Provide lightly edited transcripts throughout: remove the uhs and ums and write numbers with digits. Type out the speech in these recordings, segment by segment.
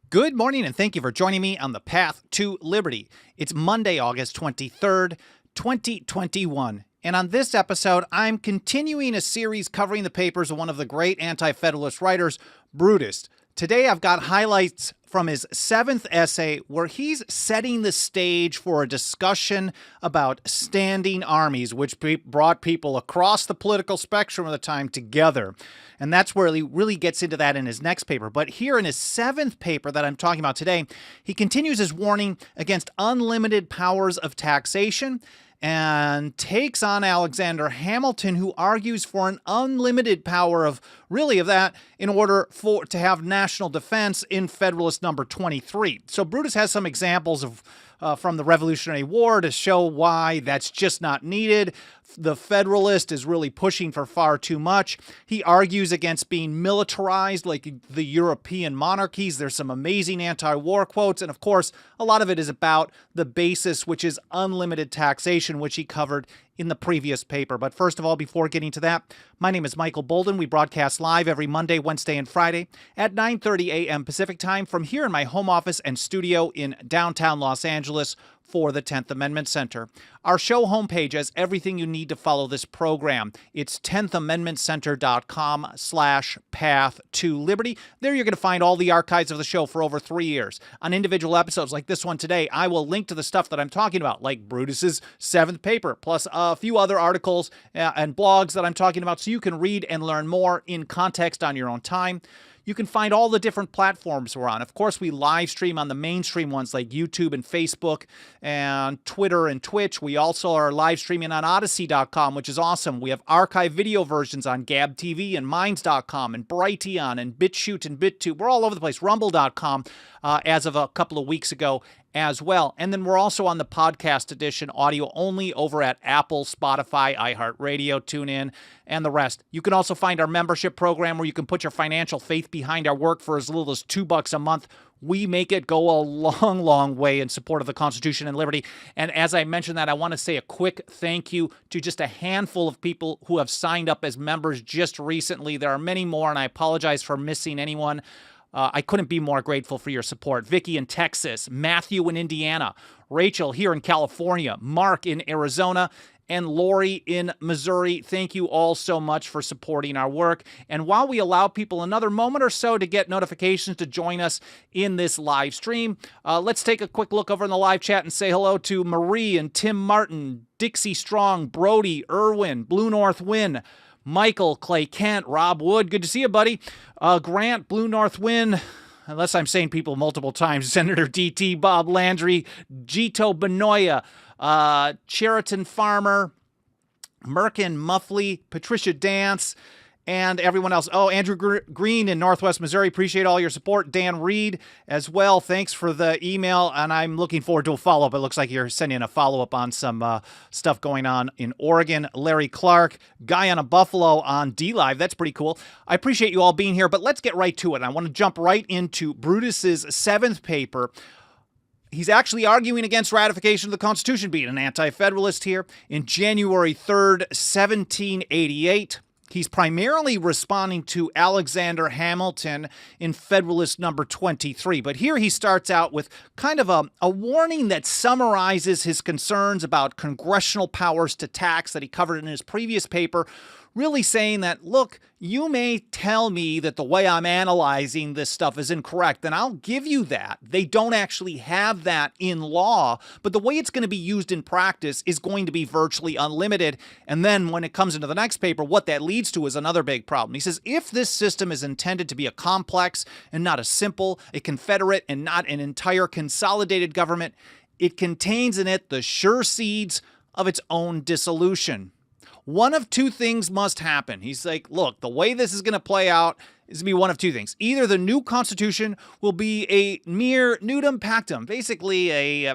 Good morning, and thank you for joining me on the path to liberty. It's Monday, August 23rd, 2021. And on this episode, I'm continuing a series covering the papers of one of the great anti-federalist writers, Brutus. Today, I've got highlights from his 7th essay where he's setting the stage for a discussion about standing armies, which brought people across the political spectrum of the time together. And that's where he really gets into that in his next paper. But here in his 7th paper that I'm talking about today, he continues his warning against unlimited powers of taxation and takes on Alexander Hamilton, who argues for an unlimited power of that in order to have national defense in Federalist number 23. So Brutus has some examples of from the Revolutionary War to show why that's just not needed. The Federalist is really pushing for far too much. He argues against being militarized like the European monarchies. There's some amazing anti-war quotes, and of course, a lot of it is about the basis, which is unlimited taxation, which he covered in the previous paper. But first of all, before getting to that, my name is Michael Bolden. We broadcast live every Monday, Wednesday, and Friday at 9:30 a.m. Pacific time from here in my home office and studio in downtown Los Angeles for the 10th Amendment Center. Our show homepage has everything you need to follow this program. It's 10thamendmentcenter.com/path to liberty. There you're going to find all the archives of the show for over 3 years. On individual episodes like this one today, I will link to the stuff that I'm talking about, like Brutus's 7th paper, plus a few other articles and blogs that I'm talking about, so you can read and learn more in context on your own time. You can find all the different platforms we're on. Of course, we live stream on the mainstream ones like YouTube and Facebook and Twitter and Twitch. We also are live streaming on Odyssey.com, which is awesome. We have archive video versions on Gab TV and Minds.com and Brighteon and BitChute and BitTube. We're all over the place. Rumble.com as of a couple of weeks ago as well. And then we're also on the podcast edition, audio only, over at Apple, Spotify, iHeartRadio, TuneIn, and the rest. You can also find our membership program where you can put your financial faith behind our work for as little as $2 a month. We make it go a long, long way in support of the Constitution and liberty. And as I mentioned that, I want to say a quick thank you to just a handful of people who have signed up as members just recently. There are many more, and I apologize for missing anyone. I couldn't be more grateful for your support. Vicky in Texas, Matthew in Indiana, Rachel here in California, Mark in Arizona, and Lori in Missouri. Thank you all so much for supporting our work. And while we allow people another moment or so to get notifications to join us in this live stream, let's take a quick look over in the live chat and say hello to Marie and Tim Martin, Dixie Strong, Brody, Irwin, Blue North Win, Michael, Clay Kent, Rob Wood. Good to see you, buddy. Grant, Blue North Win, unless I'm saying people multiple times, Senator DT, Bob Landry, Gito Benoya, Cheriton Farmer, Merkin Muffley, Patricia Dance, and everyone else. Oh, Andrew Green in Northwest Missouri. Appreciate all your support. Dan Reed as well. Thanks for the email, and I'm looking forward to a follow-up. It looks like you're sending a follow-up on some stuff going on in Oregon. Larry Clark, Guyana Buffalo on D-Live. That's pretty cool. I appreciate you all being here, but let's get right to it. I want to jump right into Brutus's 7th paper. He's actually arguing against ratification of the Constitution, being an anti-federalist here. In January 3rd, 1788, he's primarily responding to Alexander Hamilton in Federalist number 23. But here he starts out with kind of a warning that summarizes his concerns about congressional powers to tax that he covered in his previous paper, really saying that, look, you may tell me that the way I'm analyzing this stuff is incorrect, and I'll give you that. They don't actually have that in law, but the way it's going to be used in practice is going to be virtually unlimited. And then when it comes into the next paper, what that leads to is another big problem. He says, if this system is intended to be a complex and not a simple, a confederate and not an entire consolidated government, it contains in it the sure seeds of its own dissolution. One of two things must happen. He's like, look, the way this is going to play out is going to be one of two things. Either the new Constitution will be a mere nudum pactum, basically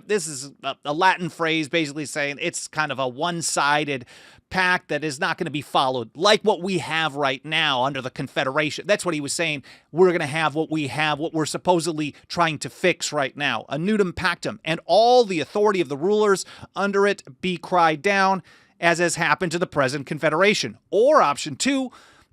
this is a Latin phrase basically saying it's kind of a one-sided pact that is not going to be followed, like what we have right now under the Confederation. That's what he was saying. We're going to have what we have, what we're supposedly trying to fix right now, a nudum pactum, and all the authority of the rulers under it be cried down, as has happened to the present Confederation. Or option two,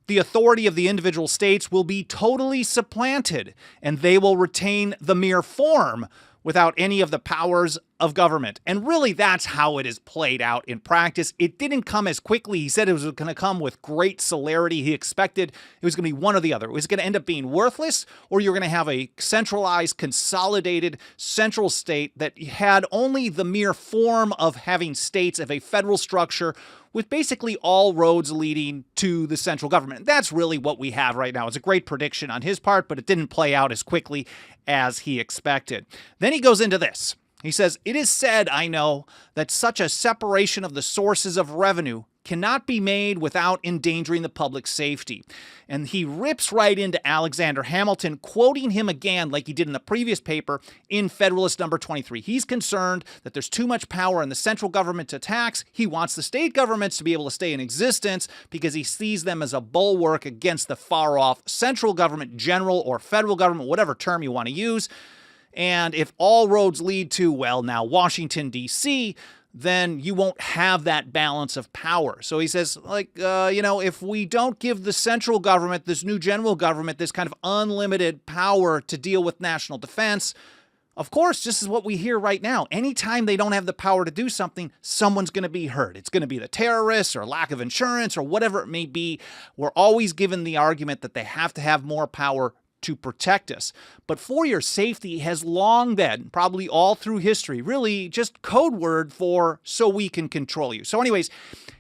the authority of the individual states will be totally supplanted, and they will retain the mere form without any of the powers of government. And really, that's how it is played out in practice. It didn't come as quickly. He said it was going to come with great celerity. He expected it was going to be one or the other. It was going to end up being worthless, or you're going to have a centralized, consolidated central state that had only the mere form of having states of a federal structure with basically all roads leading to the central government. That's really what we have right now. It's a great prediction on his part, but it didn't play out as quickly as he expected. Then he goes into this. He says, "It is said, I know, that such a separation of the sources of revenue cannot be made without endangering the public safety." And he rips right into Alexander Hamilton, quoting him again like he did in the previous paper in Federalist number 23. He's concerned that there's too much power in the central government to tax. He wants the state governments to be able to stay in existence because he sees them as a bulwark against the far-off central government, general or federal government, whatever term you want to use. And if all roads lead to, well, now Washington, D.C., then you won't have that balance of power. So he says, if we don't give the central government, this new general government, this kind of unlimited power to deal with national defense, of course, this is what we hear right now. Anytime they don't have the power to do something, someone's going to be hurt. It's going to be the terrorists or lack of insurance or whatever it may be. We're always given the argument that they have to have more power to protect us. But for your safety has long been, probably all through history, really just code word for so we can control you. So anyways,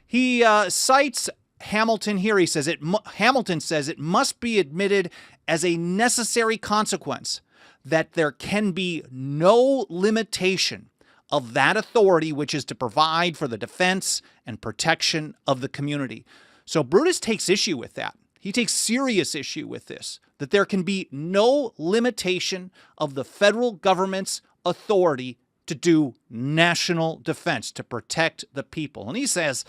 he cites Hamilton here. He says Hamilton says it must be admitted as a necessary consequence that there can be no limitation of that authority which is to provide for the defense and protection of the community. So Brutus takes issue with that. He takes serious issue with this, that there can be no limitation of the federal government's authority to do national defense, to protect the people. And he says,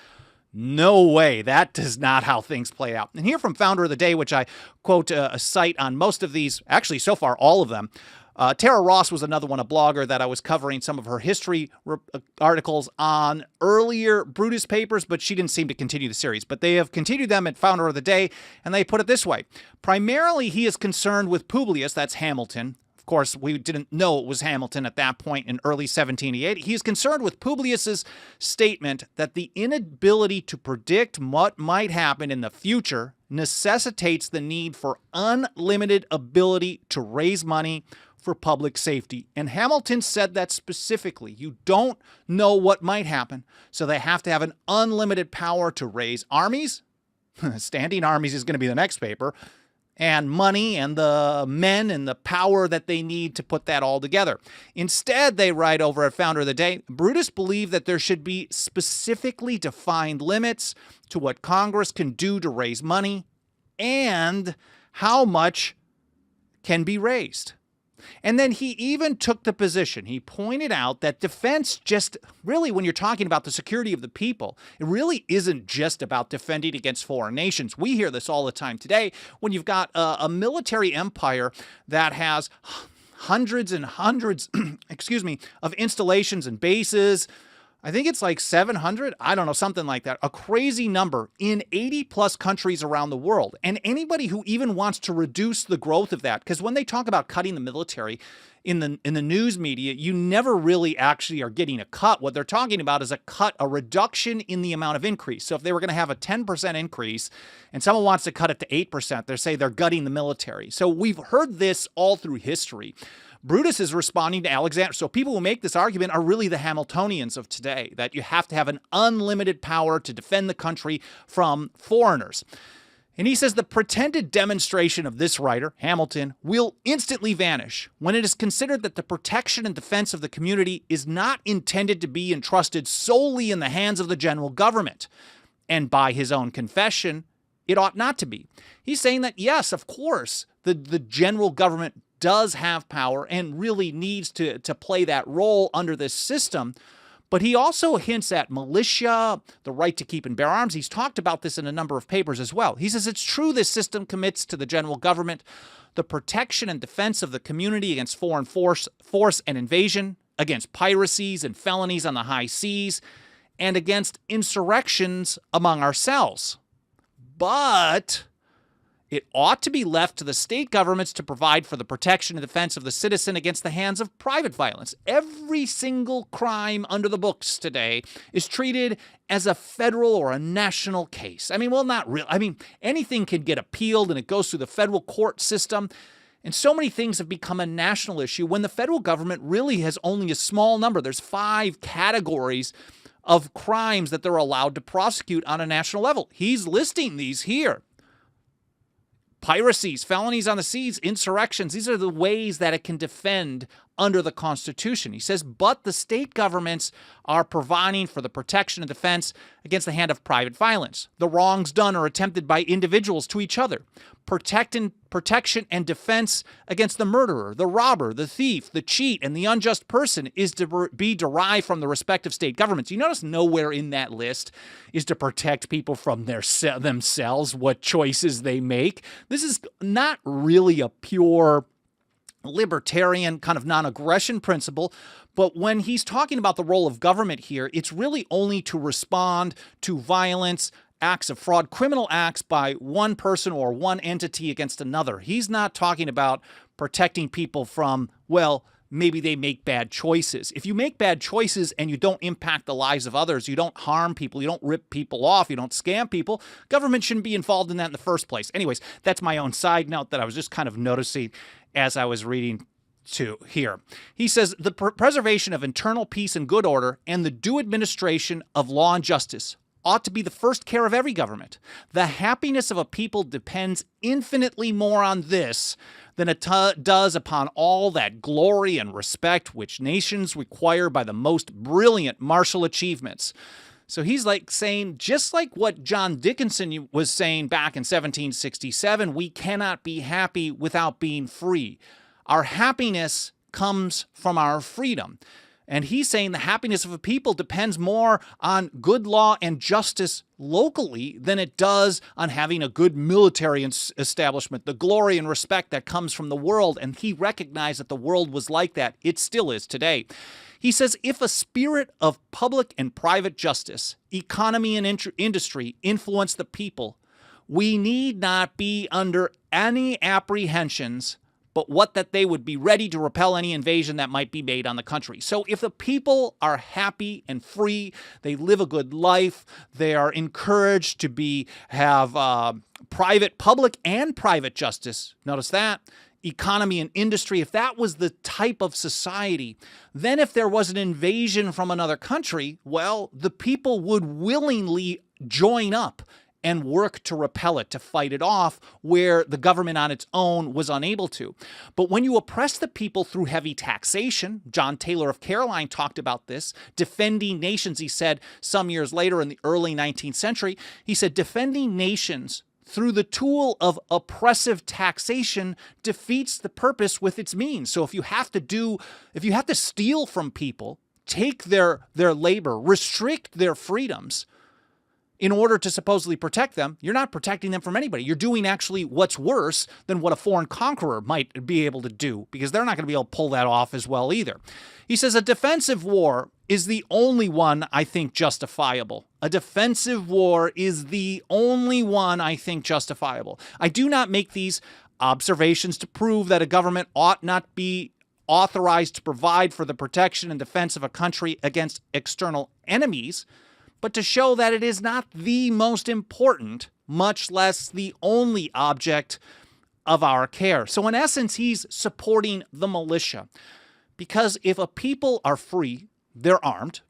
no way, that is not how things play out. And here from Founder of the Day, which I quote a cite on most of these, actually so far all of them, Tara Ross was another one, a blogger that I was covering some of her history articles on earlier Brutus papers, but she didn't seem to continue the series. But they have continued them at Founder of the Day, and they put it this way. Primarily, he is concerned with Publius, that's Hamilton. Of course, we didn't know it was Hamilton at that point in early 1788. He is concerned with Publius's statement that the inability to predict what might happen in the future necessitates the need for unlimited ability to raise money for public safety. And Hamilton said that specifically. You don't know what might happen, so they have to have an unlimited power to raise armies. Standing armies is going to be the next paper. And money and the men and the power that they need to put that all together. Instead, they write over at Founder of the Day, Brutus believed that there should be specifically defined limits to what Congress can do to raise money and how much can be raised. And then he even took the position. He pointed out that defense just really, when you're talking about the security of the people, it really isn't just about defending against foreign nations. We hear this all the time today when you've got a military empire that has hundreds and hundreds, of installations and bases. I think it's like 700, I don't know, something like that, a crazy number in 80 plus countries around the world. And anybody who even wants to reduce the growth of that, because when they talk about cutting the military in the news media, you never really actually are getting a cut. What they're talking about is a reduction in the amount of increase. So if they were going to have a 10% increase and someone wants to cut it to 8%, they say they're gutting the military. So we've heard this all through history. Brutus is responding to Alexander. So people who make this argument are really the Hamiltonians of today, that you have to have an unlimited power to defend the country from foreigners. And he says the pretended demonstration of this writer, Hamilton, will instantly vanish when it is considered that the protection and defense of the community is not intended to be entrusted solely in the hands of the general government. And by his own confession, it ought not to be. He's saying that, yes, of course, the general government does have power and really needs to play that role under this system. But he also hints at militia, the right to keep and bear arms. He's talked about this in a number of papers as well. He says it's true this system commits to the general government the protection and defense of the community against foreign force and invasion, against piracies and felonies on the high seas, and against insurrections among ourselves. But It ought to be left to the state governments to provide for the protection and defense of the citizen against the hands of private violence. Every single crime under the books today is treated as a federal or a national case. I mean, well, not really. I mean, anything can get appealed and it goes through the federal court system. And so many things have become a national issue when the federal government really has only a small number. There's 5 categories of crimes that they're allowed to prosecute on a national level. He's listing these here. Piracies, felonies on the seas, insurrections. These are the ways that it can defend under the Constitution. He says, but the state governments are providing for the protection and defense against the hand of private violence, the wrongs done or attempted by individuals to each other, protection and defense against the murderer, the robber, the thief, the cheat, and the unjust person is to be derived from the respective state governments. You notice nowhere in that list is to protect people from themselves, what choices they make. This is not really a pure libertarian kind of non-aggression principle, but when he's talking about the role of government here, it's really only to respond to violence, acts of fraud, criminal acts by one person or one entity against another. He's not talking about protecting people from, well, maybe they make bad choices. If you make bad choices and you don't impact the lives of others, you don't harm people, you don't rip people off, you don't scam people, government shouldn't be involved in that in the first place. Anyways, that's my own side note that I was just kind of noticing as I was reading to here. He says, the preservation of internal peace and good order and the due administration of law and justice ought to be the first care of every government. The happiness of a people depends infinitely more on this than it does upon all that glory and respect which nations require by the most brilliant martial achievements. So he's like saying, just like what John Dickinson was saying back in 1767, we cannot be happy without being free. Our happiness comes from our freedom. And he's saying the happiness of a people depends more on good law and justice locally than it does on having a good military establishment, the glory and respect that comes from the world. And he recognized that the world was like that. It still is today. He says, if a spirit of public and private justice, economy and industry influence the people, we need not be under any apprehensions but what that they would be ready to repel any invasion that might be made on the country. So if the people are happy and free, they live a good life, they are encouraged to have public and private justice, notice that, economy and industry, if that was the type of society, then if there was an invasion from another country, well, the people would willingly join up and work to repel it, to fight it off, where the government on its own was unable to. But when you oppress the people through heavy taxation, John Taylor of Caroline talked about this, defending nations, he said some years later in the early 19th century, he said, defending nations through the tool of oppressive taxation defeats the purpose with its means. So if you have to steal from people, take their labor, restrict their freedoms, in order to supposedly protect them, you're not protecting them from anybody. You're doing actually what's worse than what a foreign conqueror might be able to do, because they're not going to be able to pull that off as well either. He says a defensive war is the only one I think justifiable. A defensive war is the only one I think justifiable. I do not make these observations to prove that a government ought not be authorized to provide for the protection and defense of a country against external enemies, but to show that it is not the most important, much less the only object of our care. So in essence, he's supporting the militia. Because if a people are free, they're armed.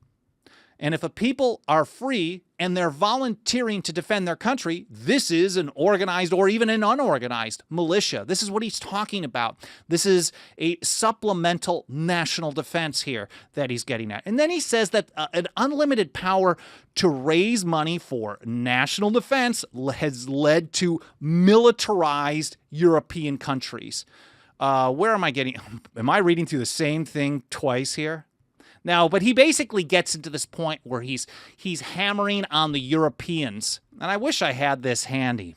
And if a people are free and they're volunteering to defend their country, this is an organized or even an unorganized militia. This is what he's talking about. This is a supplemental national defense here that he's getting at. And then he says that an unlimited power to raise money for national defense has led to militarized European countries. Where am I getting? Am I reading through the same thing twice here? No, but he basically gets into this point where he's hammering on the Europeans. And I wish I had this handy.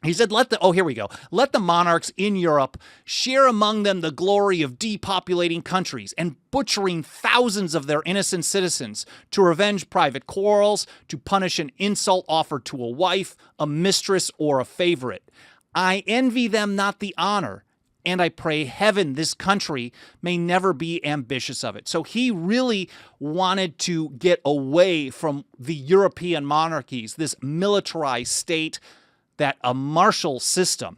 He said, here we go. Let the monarchs in Europe share among them the glory of depopulating countries and butchering thousands of their innocent citizens to revenge private quarrels, to punish an insult offered to a wife, a mistress, or a favorite. I envy them not the honor, and I pray heaven this country may never be ambitious of it. So he really wanted to get away from the European monarchies, this militarized state, that a martial system.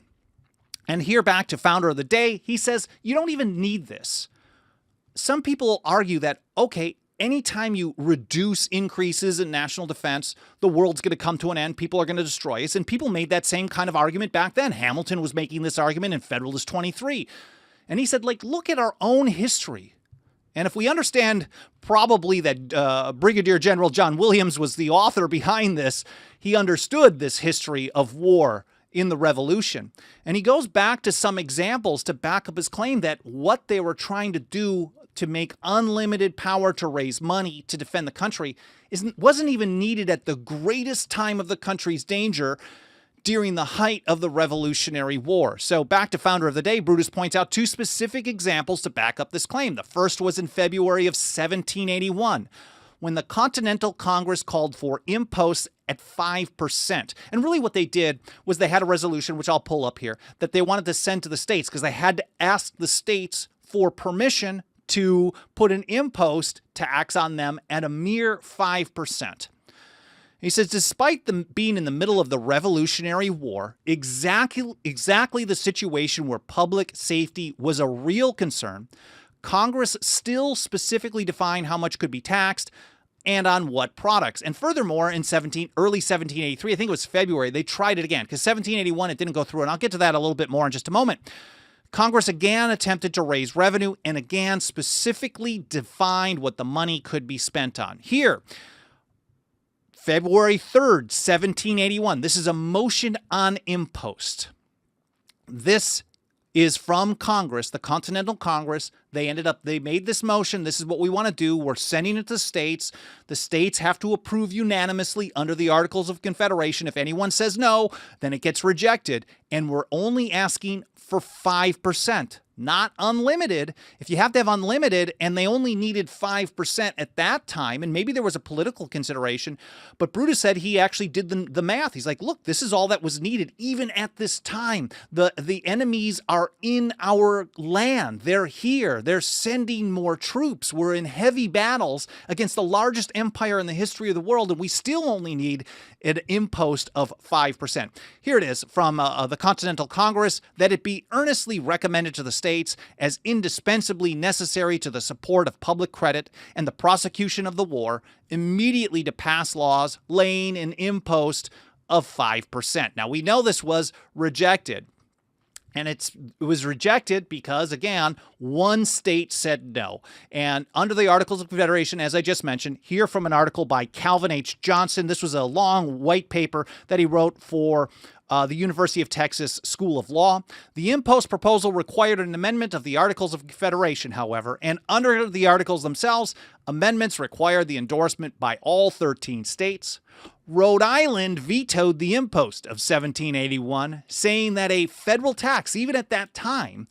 And here, back to founder of the day, he says, you don't even need this. Some people argue that, okay, anytime you reduce increases in national defense, the world's going to come to an end. People are going to destroy us. And people made that same kind of argument back then. Hamilton was making this argument in Federalist 23. And he said, like, look at our own history. And if we understand probably that Brigadier General John Williams was the author behind this, he understood this history of war in the Revolution. And he goes back to some examples to back up his claim that what they were trying to do to make unlimited power to raise money to defend the country wasn't even needed at the greatest time of the country's danger during the height of the Revolutionary War. So back to founder of the day, Brutus points out two specific examples to back up this claim. The first was in February of 1781, when the Continental Congress called for imposts at 5%. And really what they did was they had a resolution, which I'll pull up here, that they wanted to send to the states because they had to ask the states for permission to put an impost tax on them at a mere 5%. He says, despite them being in the middle of the Revolutionary War, exactly the situation where public safety was a real concern, Congress still specifically defined how much could be taxed and on what products. And furthermore, in early 1783, I think it was February, they tried it again, because 1781, it didn't go through, and I'll get to that a little bit more in just a moment. Congress again attempted to raise revenue and again specifically defined what the money could be spent on. Here, February 3rd, 1781, this is a motion on impost. This is from Congress, the Continental Congress. They made this motion. This is what we want to do. We're sending it to the states. The states have to approve unanimously under the Articles of Confederation. If anyone says no, then it gets rejected. And we're only asking for 5%, not unlimited. If you have to have unlimited, and they only needed 5% at that time, and maybe there was a political consideration, but Brutus said he actually did the math. He's like, look, this is all that was needed, even at this time. The enemies are in our land. They're here. They're sending more troops. We're in heavy battles against the largest empire in the history of the world, and we still only need an impost of 5%. Here it is from the Continental Congress, that it be earnestly recommended to the states as indispensably necessary to the support of public credit and the prosecution of the war, immediately to pass laws laying an impost of 5%. Now, we know this was rejected. And it was rejected because, again, one state said no. And under the Articles of Confederation, as I just mentioned, here from an article by Calvin H. Johnson, this was a long white paper that he wrote for the University of Texas School of Law. The impost proposal required an amendment of the Articles of Confederation, however, and under the Articles themselves, amendments required the endorsement by all 13 states. Rhode Island vetoed the impost of 1781, saying that a federal tax, even at that time,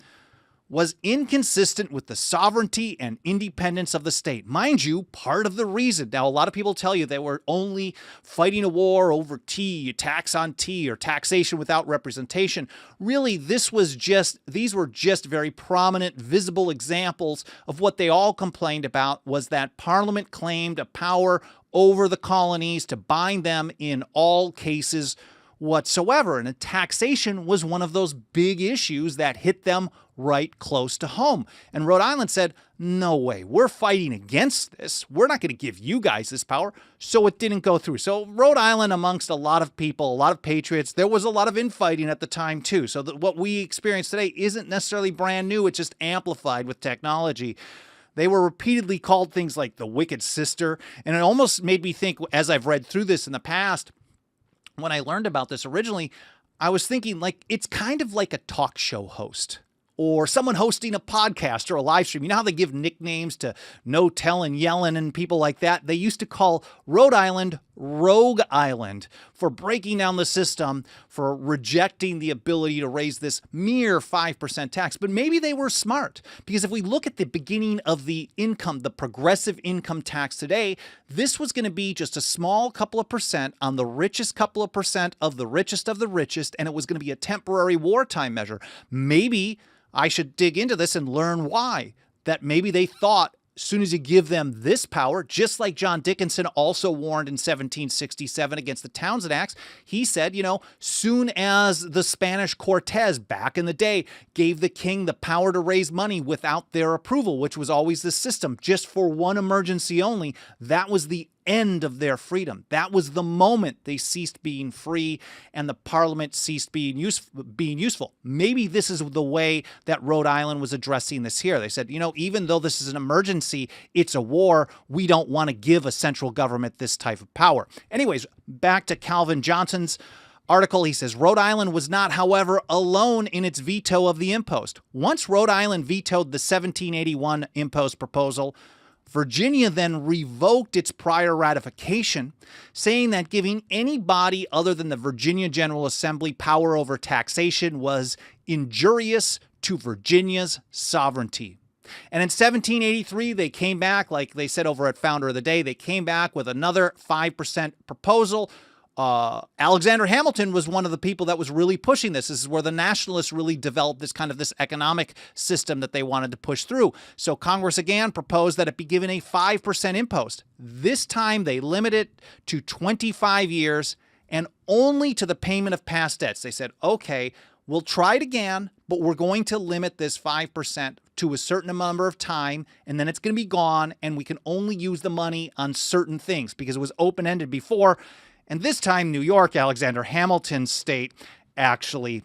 was inconsistent with the sovereignty and independence of the state. Mind you, part of the reason, now a lot of people tell you they were only fighting a war over tea, tax on tea, or taxation without representation. Really, these were just very prominent, visible examples of what they all complained about, was that Parliament claimed a power over the colonies to bind them in all cases whatsoever. And taxation was one of those big issues that hit them right close to home. And Rhode Island said, no way, we're fighting against this. We're not going to give you guys this power. So it didn't go through. So Rhode Island, amongst a lot of people, a lot of patriots, there was a lot of infighting at the time too. So what we experience today isn't necessarily brand new. It's just amplified with technology. They were repeatedly called things like the wicked sister. And it almost made me think, as I've read through this in the past, when I learned about this originally, I was thinking, like, it's kind of like a talk show host or someone hosting a podcast or a live stream. You know how they give nicknames to No Tellin' Yellin' and people like that? They used to call Rhode Island rogue island for breaking down the system, for rejecting the ability to raise this mere 5% tax. But maybe they were smart, because if we look at the beginning of the income, the progressive income tax today, this was going to be just a small couple of percent on the richest couple of percent of the richest, and it was going to be a temporary wartime measure. Maybe I should dig into this and learn why. That maybe they thought as soon as you give them this power, just like John Dickinson also warned in 1767 against the Townshend Acts, he said, soon as the Spanish Cortez back in the day gave the king the power to raise money without their approval, which was always the system, just for one emergency only, that was the end of their freedom. That was the moment they ceased being free and the parliament ceased being useful. Maybe this is the way that Rhode Island was addressing this here. They said, even though this is an emergency, it's a war, we don't want to give a central government this type of power. Anyways, back to Calvin Johnson's article. He says, Rhode Island was not, however, alone in its veto of the impost. Once Rhode Island vetoed the 1781 impost proposal, Virginia then revoked its prior ratification, saying that giving any body other than the Virginia General Assembly power over taxation was injurious to Virginia's sovereignty. And in 1783, they came back, like they said over at Founder of the Day, they came back with another 5% proposal. Alexander Hamilton was one of the people that was really pushing this. This is where the nationalists really developed this economic system that they wanted to push through. So Congress again proposed that it be given a 5% impost. This time they limit it to 25 years and only to the payment of past debts. They said, okay, we'll try it again, but we're going to limit this 5% to a certain number of time, and then it's going to be gone, and we can only use the money on certain things because it was open-ended before. And this time, New York, Alexander Hamilton's state, actually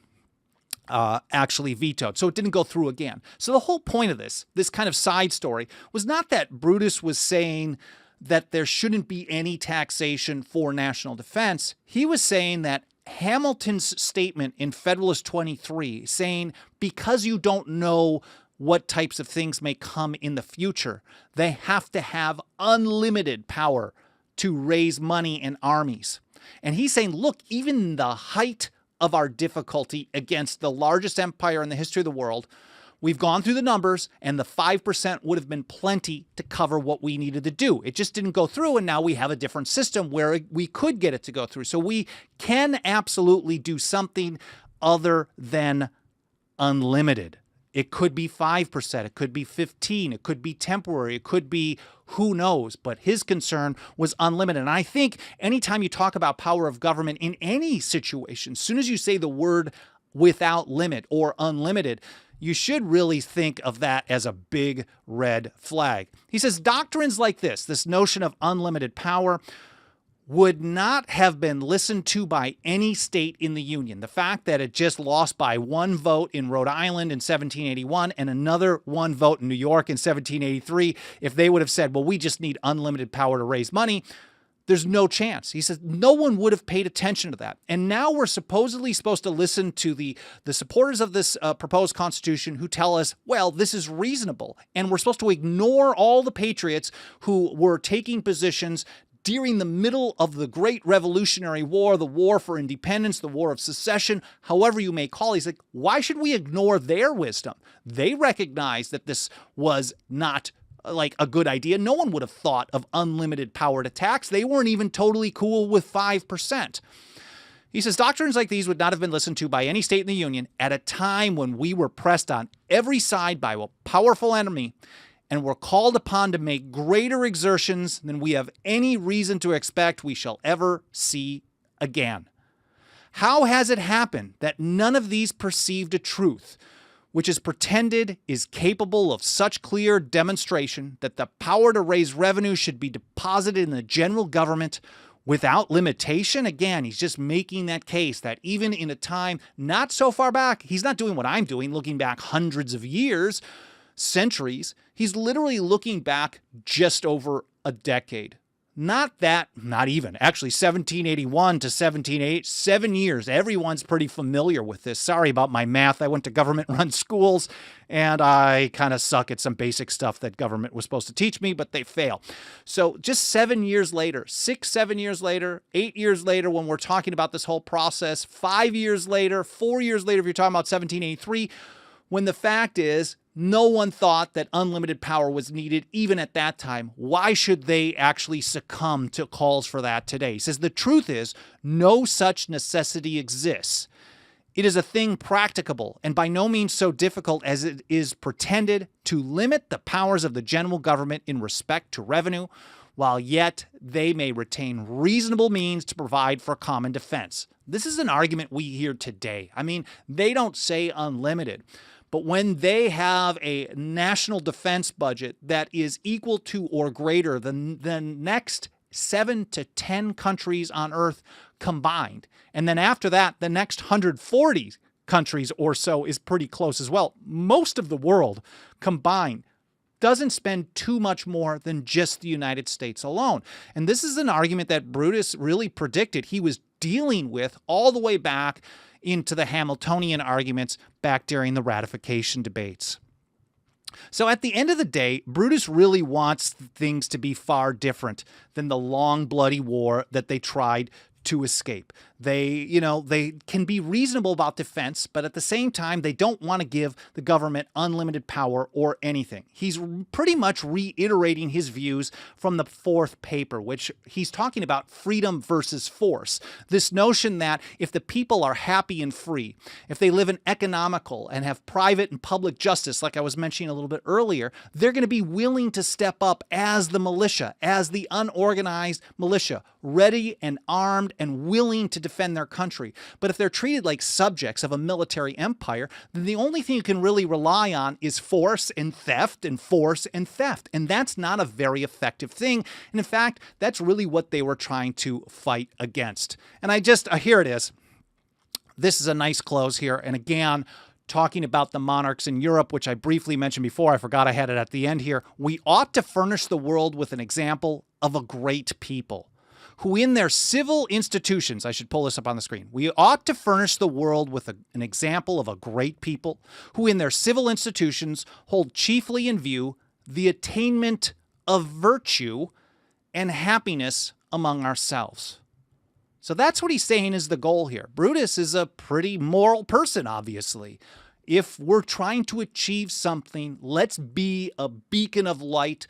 vetoed. So it didn't go through again. So the whole point of this kind of side story, was not that Brutus was saying that there shouldn't be any taxation for national defense. He was saying that Hamilton's statement in Federalist 23, saying because you don't know what types of things may come in the future, they have to have unlimited power to raise money and armies. And he's saying, look, even in the height of our difficulty against the largest empire in the history of the world, we've gone through the numbers, and the 5% would have been plenty to cover what we needed to do. It just didn't go through, and now we have a different system where we could get it to go through. So we can absolutely do something other than unlimited. It could be 5%, it could be 15%, it could be temporary, it could be who knows, but his concern was unlimited. And I think anytime you talk about power of government in any situation, as soon as you say the word without limit or unlimited, you should really think of that as a big red flag. He says doctrines like this notion of unlimited power, would not have been listened to by any state in the Union. The fact that it just lost by one vote in Rhode Island in 1781 and another one vote in New York in 1783, if they would have said, well, we just need unlimited power to raise money, there's no chance. He says no one would have paid attention to that. And now we're supposedly supposed to listen to the supporters of this proposed Constitution who tell us, well, this is reasonable. And we're supposed to ignore all the patriots who were taking positions during the middle of the Great Revolutionary War, the War for Independence, the War of Secession, however you may call it. He's like, why should we ignore their wisdom? They recognized that this was not like a good idea. No one would have thought of unlimited power to tax. They weren't even totally cool with 5%. He says doctrines like these would not have been listened to by any state in the Union at a time when we were pressed on every side by a powerful enemy and were called upon to make greater exertions than we have any reason to expect we shall ever see again. How has it happened that none of these perceived a truth which is pretended is capable of such clear demonstration that the power to raise revenue should be deposited in the general government without limitation? Again, he's just making that case that even in a time not so far back, he's not doing what I'm doing, looking back hundreds of years, centuries. He's literally looking back just over a decade. Not even. Actually, 1781 to 1780, 7 years. Everyone's pretty familiar with this. Sorry about my math. I went to government-run schools, and I kind of suck at some basic stuff that government was supposed to teach me, but they fail. So just 7 years later, 6, 7 years later, 8 years later, when we're talking about this whole process, 5 years later, 4 years later, if you're talking about 1783, when the fact is, no one thought that unlimited power was needed even at that time. Why should they actually succumb to calls for that today? He says the truth is no such necessity exists. It is a thing practicable and by no means so difficult as it is pretended to limit the powers of the general government in respect to revenue, while yet they may retain reasonable means to provide for common defense. This is an argument we hear today. I mean, they don't say unlimited. But when they have a national defense budget that is equal to or greater than the next 7 to 10 countries on Earth combined, and then after that, the next 140 countries or so is pretty close as well. Most of the world combined doesn't spend too much more than just the United States alone. And this is an argument that Brutus really predicted he was dealing with all the way back into the Hamiltonian arguments back during the ratification debates. So at the end of the day, Brutus really wants things to be far different than the long, bloody war that they tried to escape. They can be reasonable about defense, but at the same time, they don't want to give the government unlimited power or anything. He's pretty much reiterating his views from the fourth paper, which he's talking about freedom versus force. This notion that if the people are happy and free, if they live in economical and have private and public justice, like I was mentioning a little bit earlier, they're going to be willing to step up as the militia, as the unorganized militia, ready and armed and willing to defend their country. But if they're treated like subjects of a military empire, then the only thing you can really rely on is force and theft and force and theft. And that's not a very effective thing. And in fact, that's really what they were trying to fight against. And here it is. This is a nice close here. And again, talking about the monarchs in Europe, which I briefly mentioned before, I forgot I had it at the end here. We ought to furnish the world with an example of a great people who in their civil institutions, I should pull this up on the screen, we ought to furnish the world with an example of a great people who in their civil institutions hold chiefly in view the attainment of virtue and happiness among ourselves. So that's what he's saying is the goal here. Brutus is a pretty moral person, obviously. If we're trying to achieve something, let's be a beacon of light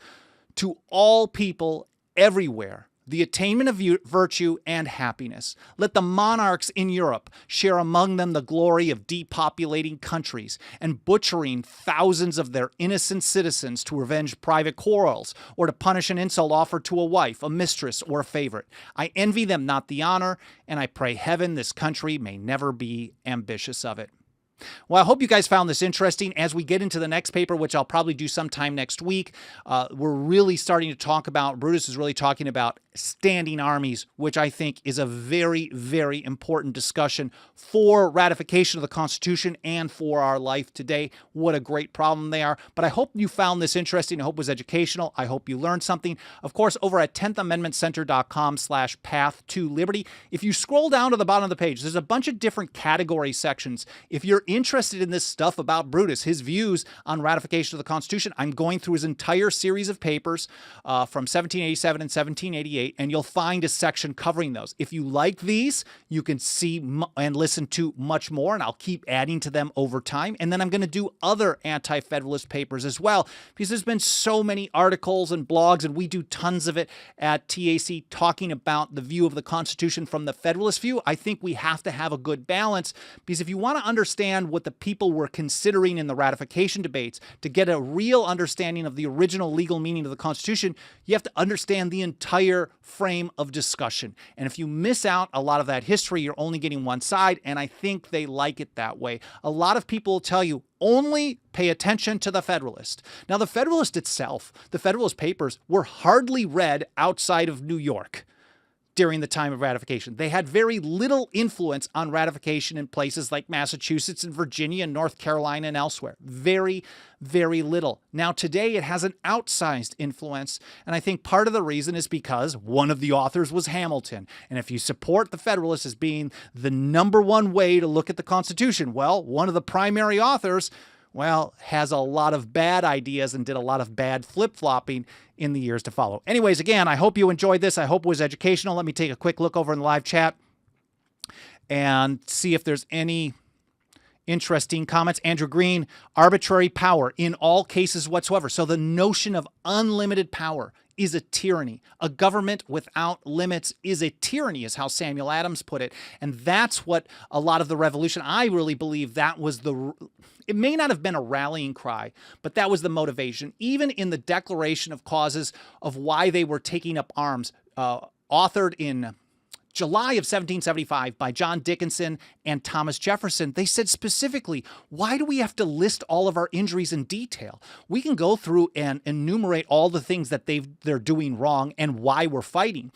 to all people everywhere. The attainment of virtue and happiness. Let the monarchs in Europe share among them the glory of depopulating countries and butchering thousands of their innocent citizens to revenge private quarrels or to punish an insult offered to a wife, a mistress, or a favorite. I envy them not the honor, and I pray heaven this country may never be ambitious of it. Well, I hope you guys found this interesting. As we get into the next paper, which I'll probably do sometime next week, we're really starting to talk about, Brutus is really talking about standing armies, which I think is a very, very important discussion for ratification of the Constitution and for our life today. What a great problem they are. But I hope you found this interesting. I hope it was educational. I hope you learned something. Of course, over at 10thamendmentcenter.com/path-to-liberty, if you scroll down to the bottom of the page, there's a bunch of different category sections. If you're interested in this stuff about Brutus, his views on ratification of the Constitution, I'm going through his entire series of papers from 1787 and 1788, and you'll find a section covering those. If you like these, you can see and listen to much more, and I'll keep adding to them over time. And then I'm going to do other anti-federalist papers as well, because there's been so many articles and blogs, and we do tons of it at TAC talking about the view of the Constitution from the Federalist view. I think we have to have a good balance, because if you want to understand what the people were considering in the ratification debates, to get a real understanding of the original legal meaning of the Constitution, you have to understand the entire frame of discussion. And if you miss out a lot of that history, you're only getting one side, and I think they like it that way. A lot of people will tell you, only pay attention to the Federalist. Now, the Federalist itself, the Federalist Papers, were hardly read outside of New York. during the time of ratification. They had very little influence on ratification in places like Massachusetts and Virginia and North Carolina and elsewhere. Very, very little. Now, today it has an outsized influence, and I think part of the reason is because one of the authors was Hamilton. And if you support the Federalists as being the number one way to look at the Constitution, well, one of the primary authors, well, has a lot of bad ideas and did a lot of bad flip-flopping in the years to follow. Anyways, again, I hope you enjoyed this. I hope it was educational. Let me take a quick look over in the live chat and see if there's any interesting comments. Andrew Green, arbitrary power in all cases whatsoever. So the notion of unlimited power is a tyranny. A government without limits is a tyranny, is how Samuel Adams put it. And that's what a lot of the revolution, I really believe that was it may not have been a rallying cry, but that was the motivation. Even in the Declaration of Causes of why they were taking up arms, authored in July of 1775 by John Dickinson and Thomas Jefferson, they said specifically, why do we have to list all of our injuries in detail? We can go through and enumerate all the things that they're doing wrong and why we're fighting.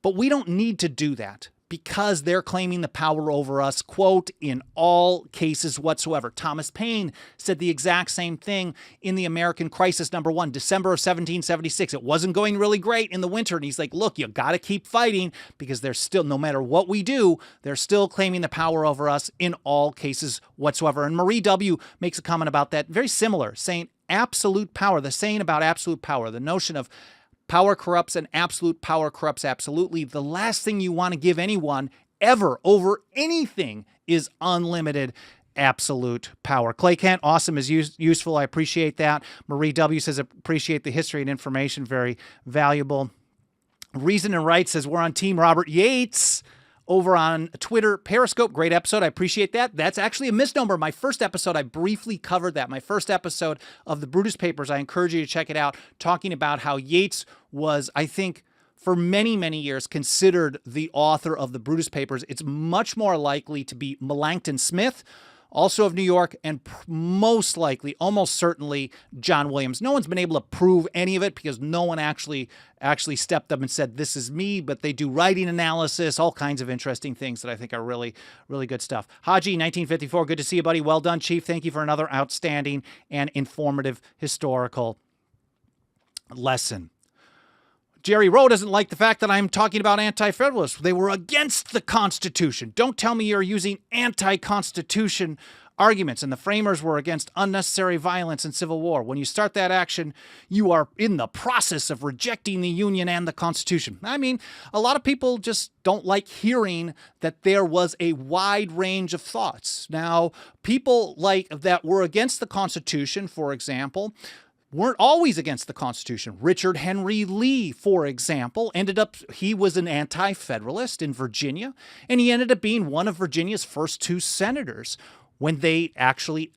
But we don't need to do that because they're claiming the power over us, quote, in all cases whatsoever. Thomas Paine said the exact same thing in the American Crisis #1, December of 1776. It wasn't going really great in the winter. And he's like, look, you got to keep fighting because they're still, no matter what we do, they're still claiming the power over us in all cases whatsoever. And Marie W. makes a comment about that, very similar, saying absolute power, the saying about absolute power, the notion of power corrupts and absolute power corrupts absolutely. The last thing you want to give anyone ever over anything is unlimited absolute power. Clay Kent, awesome, is useful. I appreciate that. Marie W. says, appreciate the history and information. Very valuable. Reason and Right says, we're on Team Robert Yates over on Twitter. Periscope, great episode. I appreciate that. That's actually a misnomer. My first episode, I briefly covered that. My first episode of the Brutus Papers, I encourage you to check it out, talking about how Yates was, I think, for many, many years considered the author of the Brutus Papers. It's much more likely to be Melancton Smith, also of New York, and most likely, almost certainly, John Williams. No one's been able to prove any of it because no one actually stepped up and said, this is me, but they do writing analysis, all kinds of interesting things that I think are really, really good stuff. Haji, 1954, good to see you, buddy. Well done, Chief. Thank you for another outstanding and informative historical lesson. Jerry Rowe doesn't like the fact that I'm talking about anti-federalists. They were against the Constitution. Don't tell me you're using anti-Constitution arguments. And the framers were against unnecessary violence and civil war. When you start that action, you are in the process of rejecting the Union and the Constitution. I mean, a lot of people just don't like hearing that there was a wide range of thoughts. Now, people like that were against the Constitution, for example, weren't always against the Constitution. Richard Henry Lee, for example, he was an anti-federalist in Virginia, and he ended up being one of Virginia's first 2 senators when they actually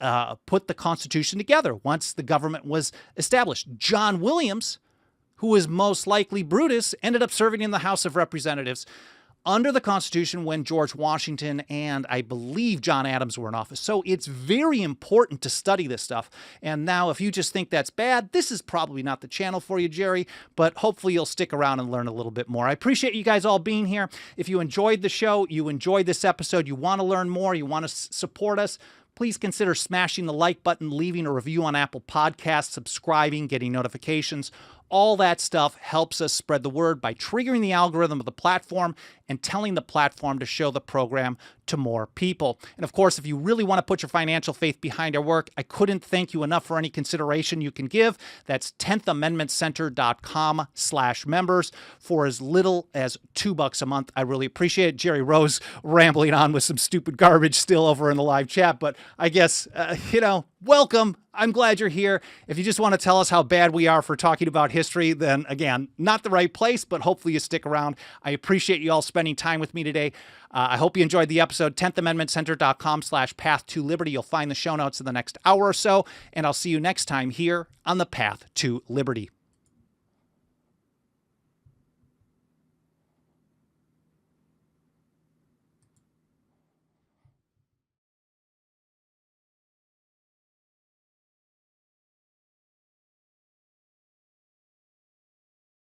put the Constitution together once the government was established. John Williams, who was most likely Brutus, ended up serving in the House of Representatives under the Constitution when George Washington and I believe John Adams were in office. So it's very important to study this stuff. And now if you just think that's bad, this is probably not the channel for you, Jerry, but hopefully you'll stick around and learn a little bit more. I appreciate you guys all being here. If you enjoyed the show, you enjoyed this episode, you want to learn more, you want to support us, please consider smashing the like button, leaving a review on Apple Podcasts, subscribing, getting notifications. All that stuff helps us spread the word by triggering the algorithm of the platform and telling the platform to show the program to more people. And of course, if you really want to put your financial faith behind our work, I couldn't thank you enough for any consideration you can give. That's 10thamendmentcenter.com/members for as little as $2 a month. I really appreciate it. Jerry Rose rambling on with some stupid garbage still over in the live chat, but I guess, welcome. I'm glad you're here. If you just want to tell us how bad we are for talking about history, then again, not the right place, but hopefully you stick around. I appreciate you all spending time with me today. I hope you enjoyed the episode. 10thamendmentcenter.com/path to liberty. You'll find the show notes in the next hour or so, and I'll see you next time here on the Path to Liberty.